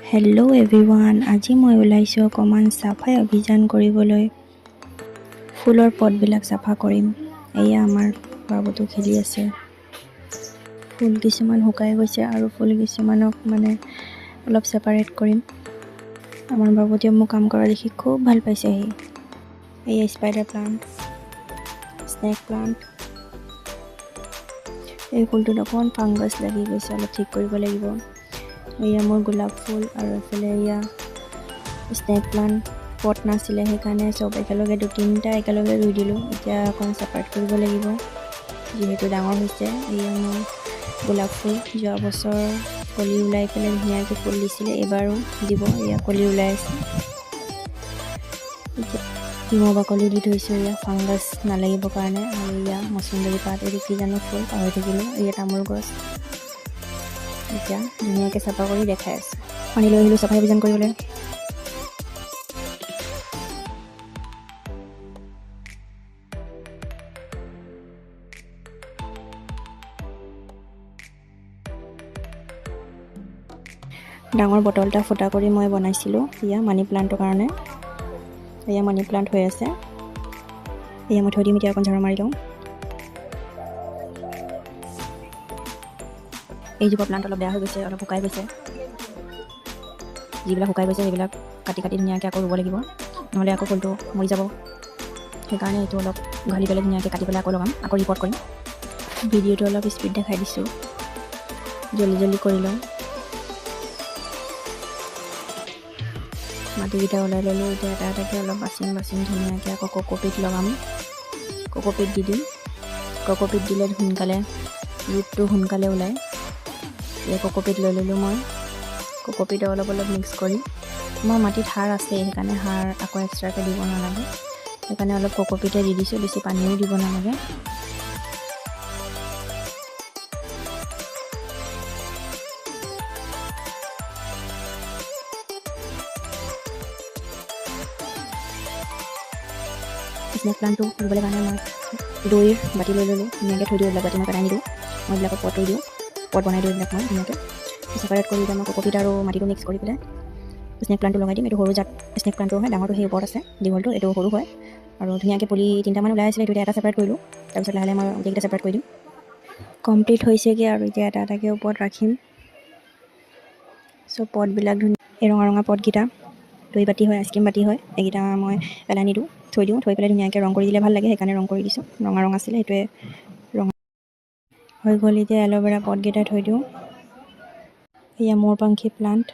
Hello' everyone, আজি মই ওলাইছোঁ অকণমান চাফাই অভিযান কৰিবলৈ। ফুলৰ পটবিলাক চাফা কৰিম। এয়া আমাৰ বাবুটো খেলি আছে। ফুল কিছুমান শুকাই গৈছে আৰু ফুল কিছুমানক অলপ ছেপাৰেট কৰিম। আমাৰ বাবুটোৱে মোক কাম কৰা দেখি খুব ভাল পাইছে। এয়া স্পাইডাৰ প্লাণ্ট, স্নেক প্লাণ্ট। এই ফুলটোত অকণমান ফাংগাছ লাগি গৈছে, অলপ ঠিক কৰিব লাগিব। এয়া মোৰ গোলাপ ফুল আৰু এইফালে এয়া স্নেক প্লাণ্ট। পট নাছিলে সেইকাৰণে চব একেলগে তিনিটা একেলগে ৰুই দিলোঁ। এতিয়া অকণ ছেপাৰেট কৰিব লাগিব যিহেতু ডাঙৰ হৈছে। এয়া মোৰ গোলাপ ফুল, যোৱা বছৰ কলি ওলাই পেলাই ধুনীয়াকৈ ফুল দিছিলে, এইবাৰো দিব। এয়া কলি ওলাই আছে। এতিয়া ডিমৰ বাকলি দি থৈছোঁ এয়া ফাংগাছ নালাগিবৰ কাৰণে। আৰু এয়া মচুন্দৰী পাত, এইটো কি জানো ফুল পাহৰি থাকিলোঁ। এয়া তামোল গছ। এতিয়া ধুনীয়াকৈ চাফা কৰি দেখাই আছে। পানী লৈ আহিলোঁ চাফাই অভিযান কৰিবলৈ। ডাঙৰ বটল এটা ফুটা কৰি মই বনাইছিলোঁ এয়া মানি প্লাণ্টৰ কাৰণে। এয়া মানি প্লাণ্ট হৈ আছে। এয়া মই থৈ দিম, এতিয়া অকণ ঝাৰু মাৰি লওঁ। এইজোপা প্লাণ্ট অলপ বেয়া হৈ গৈছে, অলপ শুকাই গৈছে। যিবিলাক শুকাই গৈছে সেইবিলাক কাটি ধুনীয়াকৈ আকৌ ৰুব লাগিব, নহ'লে আকৌ ফুলটো মৰি যাব। সেইকাৰণে এইটো অলপ ঘালি পেলাই ধুনীয়াকৈ কাটি পেলাই আকৌ লগাম, আকৌ ৰিপৰ্ট কৰিম। ভিডিঅ'টো অলপ স্পীড দেখাই দিছোঁ, জল্দি কৰি লওঁ। মাটিকেইটা ওলাই ল'লোঁ। এতিয়া এটা এটাকৈ অলপ বাচিম ধুনীয়াকৈ আকৌ কক'পিট লগাম। কক'পিট দি দিম। কক'পিট দিলে সোনকালে ৰুটটো সোনকালে ওলায়। এই কক'পিট লৈ ল'লোঁ মই। কক'পিট অলপ মিক্স কৰি, মই মাটিত সাৰ আছে সেইকাৰণে সাৰ আকৌ এক্সট্ৰাকৈ দিব নালাগে। সেইকাৰণে অলপ কক'পিটে দি দিছোঁ, বেছি পানীও দিব নালাগে। স্নেক প্লাণ্টটো ৰুবলৈ কাৰণে মই দৈৰ বাতি লৈ ল'লোঁ, ধুনীয়াকৈ থৈ দিওঁ। এইবিলাক বাতি মই পেলাই নিদিওঁ, মই এইবিলাকত পট ৰুই দিওঁ। পট বনাই দিওঁ এইবিলাক মই ধুনীয়াকৈ ছেপাৰেট কৰি দিওঁ। মই কক'পিট আৰু মাটিটো মিক্স কৰি পেলাই স্নেক প্লাণ্টটো লগাই দিম। এইটো সৰু জাত স্নেক প্লাণ্টটো হয়, ডাঙৰটো সেই ওপৰত আছে, দীঘলটো এইটো সৰু হয়। আৰু ধুনীয়াকৈ পুলি 3টামান ওলাই আছিলে, এইটো এটা ছেপাৰেট কৰিলোঁ। তাৰপিছত লাহে মই গোটেইকেইটা ছেপাৰেট কৰি দিম। কমপ্লিট হৈছেগৈ আৰু এতিয়া এটা এটাকৈ ওপৰত ৰাখিম। চব পটবিলাক এই ৰঙা পটকেইটা দৈ বাতি হয়, আইচক্ৰীম বাতি হয়। এইকেইটা মই পেলাই নিদিওঁ, থৈ পেলাই ধুনীয়াকৈ ৰং কৰি দিলে ভাল লাগে, সেইকাৰণে ৰং কৰি দিছোঁ। ৰঙা আছিলে, সেইটোৱে ৰঙা হৈ গ'ল। এতিয়া এল'ভেৰা পটকেইটা থৈ দিওঁ। এয়া মৌৰপাংখী প্লাণ্ট।